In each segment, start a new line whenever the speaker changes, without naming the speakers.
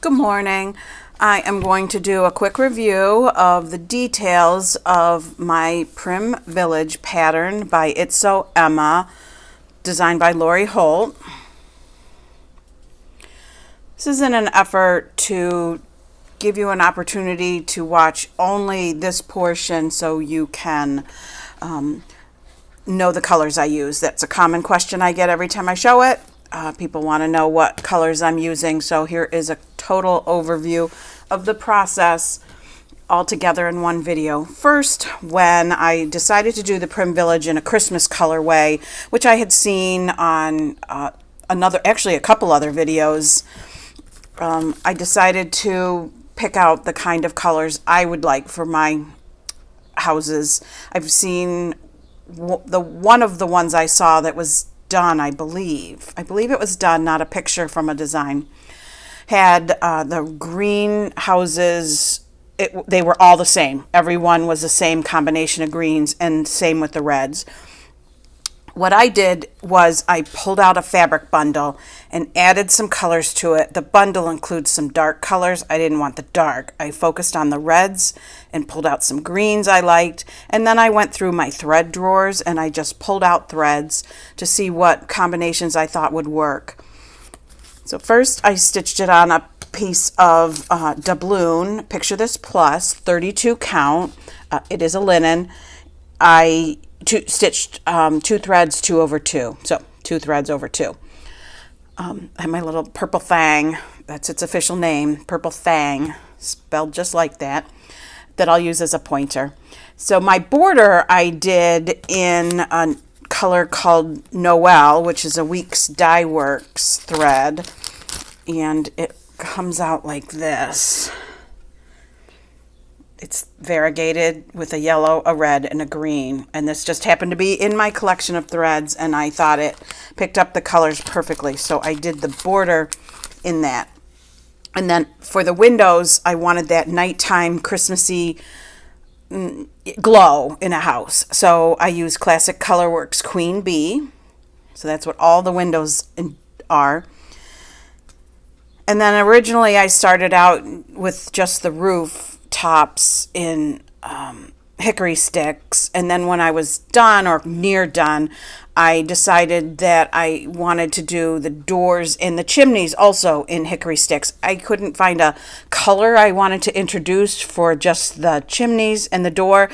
Good morning. I am going to do a quick review of the details of my Prim Village pattern by It's So Emma, designed by Lori Holt. This is in an effort to give you an opportunity to watch only this portion so you can know the colors I use. That's a common question I get every time I show it. People want to know what colors I'm using, so here is a total overview of the process all together in one video. First, when I decided to do the Prim Village in a Christmas colorway, which I had seen on actually a couple other videos, I decided to pick out the kind of colors I would like for my houses. I've seen one of the ones I saw that was done, I believe it was done, not a picture from a design, had the green houses. They were all the same. Everyone was the same combination of greens, and same with the reds. What I did was I pulled out a fabric bundle and added some colors to it. The bundle includes some dark colors. I didn't want the dark. I focused on the reds and pulled out some greens I liked. And then I went through my thread drawers and I just pulled out threads to see what combinations I thought would work. So first I stitched it on a piece of doubloon. Picture this plus, 32 count. It is a linen. I stitched 2 threads, 2 over 2. So 2 threads over 2. I have my little purple fang. That's its official name, purple fang, spelled just like that I'll use as a pointer. So my border I did in a color called Noel, which is a Weeks Dye Works thread, and it comes out like this. It's variegated with a yellow, a red, and a green. And this just happened to be in my collection of threads, and I thought it picked up the colors perfectly. So I did the border in that. And then for the windows, I wanted that nighttime Christmassy glow in a house. So I used Classic Colorworks Queen Bee. So that's what all the windows are. And then originally I started out with just the roof tops in hickory sticks, and then when I was done or near done, I decided that I wanted to do the doors and the chimneys also in hickory sticks. I couldn't find a color I wanted to introduce for just the chimneys and the door,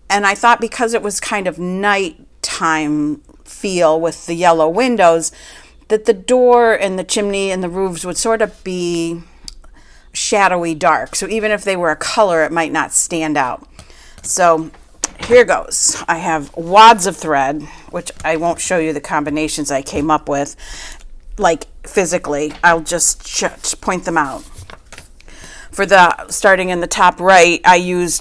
and I thought because it was kind of nighttime feel with the yellow windows, that the door and the chimney and the roofs would sort of be shadowy dark. So even if they were a color, it might not stand out. So here goes. I have wads of thread, which I won't show you the combinations I came up with, like physically. I'll just point them out. For the, starting in the top right,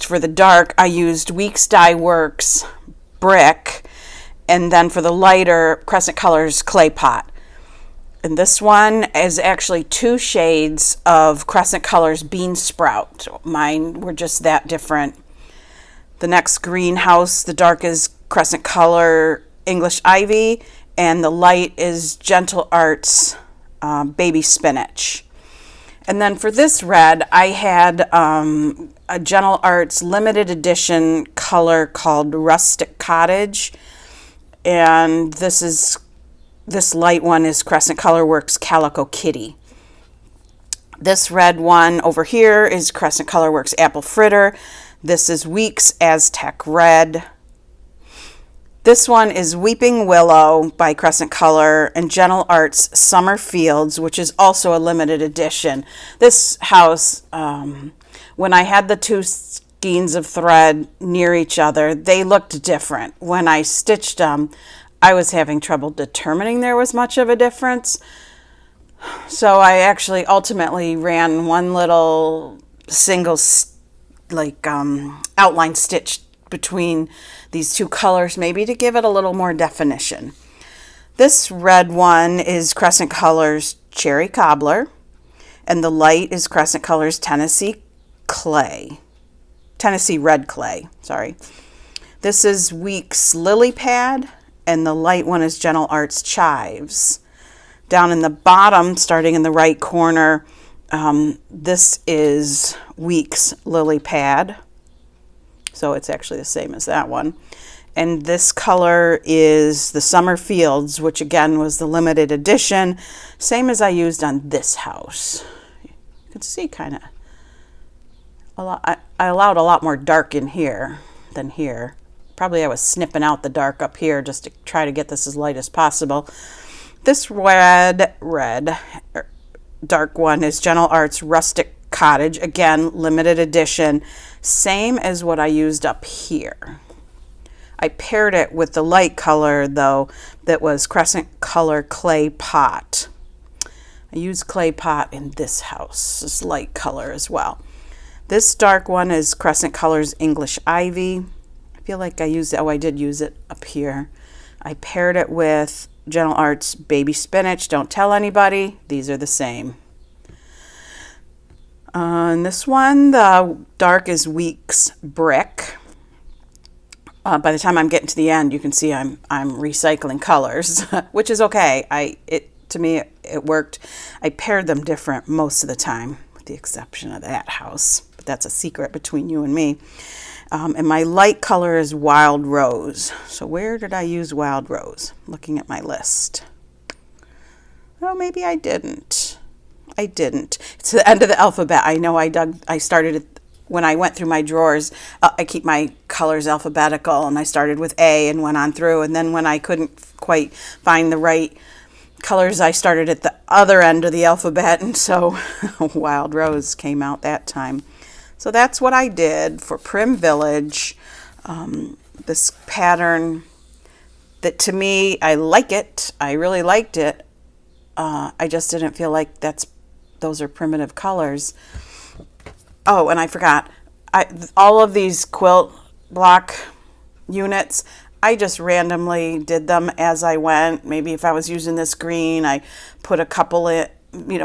for the dark, I used Weeks Dye Works Brick, and then for the lighter, Crescent Colors Clay Pot. And this one is actually 2 shades of Crescent Colors Bean Sprout. Mine were just that different. The next greenhouse, the dark is Crescent Color English Ivy, and the light is Gentle Arts Baby Spinach. And then for this red, I had a Gentle Arts limited edition color called Rustic Cottage, and this light one is Crescent Colorworks Calico Kitty. This red one over here is Crescent Colorworks Apple Fritter. This is Weeks Aztec Red. This one is Weeping Willow by Crescent Color and Gentle Arts Summer Fields, which is also a limited edition. This house, when I had the 2 skeins of thread near each other, they looked different. When I stitched them, I was having trouble determining there was much of a difference. So I actually ultimately ran one little single outline stitch between these 2 colors, maybe to give it a little more definition. This red one is Crescent Colors Cherry Cobbler, and the light is Crescent Colors Tennessee Red Clay. This is Weeks Lily Pad, and the light one is Gentle Arts Chives. Down in the bottom, starting in the right corner, This is Weeks Lily Pad. So it's actually the same as that one. And this color is the Summer Fields, which again was the limited edition. Same as I used on this house. You can see kind of a lot. I allowed a lot more dark in here than here. Probably I was snipping out the dark up here just to try to get this as light as possible. This red dark one is Gentle Arts Rustic Cottage. Again, limited edition. Same as what I used up here. I paired it with the light color, though, that was Crescent Color Clay Pot. I used clay pot in this house, this light color as well. This dark one is Crescent Colors English Ivy. I feel like I used it, I did use it up here. I paired it with Gentle Arts Baby Spinach. Don't tell anybody, these are the same. And this one, the dark is Weeks Brick. By the time I'm getting to the end, you can see I'm recycling colors, which is okay. To me it worked. I paired them different most of the time, with the exception of that house. But that's a secret between you and me. And my light color is Wild Rose. So where did I use Wild Rose? Looking at my list. Oh, maybe I didn't. It's the end of the alphabet. I know I started it when I went through my drawers. I keep my colors alphabetical, and I started with A and went on through. And then when I couldn't quite find the right colors, I started at the other end of the alphabet, and so Wild Rose came out that time. So that's what I did for Prim Village. This pattern that, to me, I like it. I really liked it. I just didn't feel like those are primitive colors. Oh, and I forgot. All of these quilt block units, I just randomly did them as I went. Maybe if I was using this green, I put a couple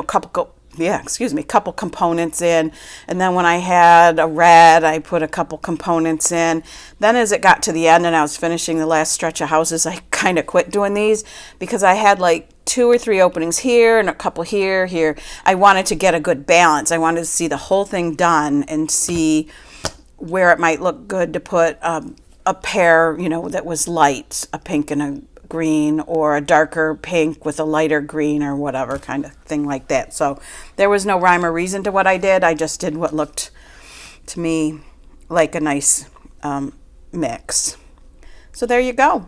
couple components in. And then when I had a red, I put a couple components in. Then as it got to the end and I was finishing the last stretch of houses, I kind of quit doing these because I had like 2 or 3 openings here and a couple here. I wanted to get a good balance. I wanted to see the whole thing done and see where it might look good to put a pair, that was light, a pink and a green, or a darker pink with a lighter green, or whatever kind of thing like that. So there was no rhyme or reason to what I did. I just did what looked to me like a nice mix. So there you go.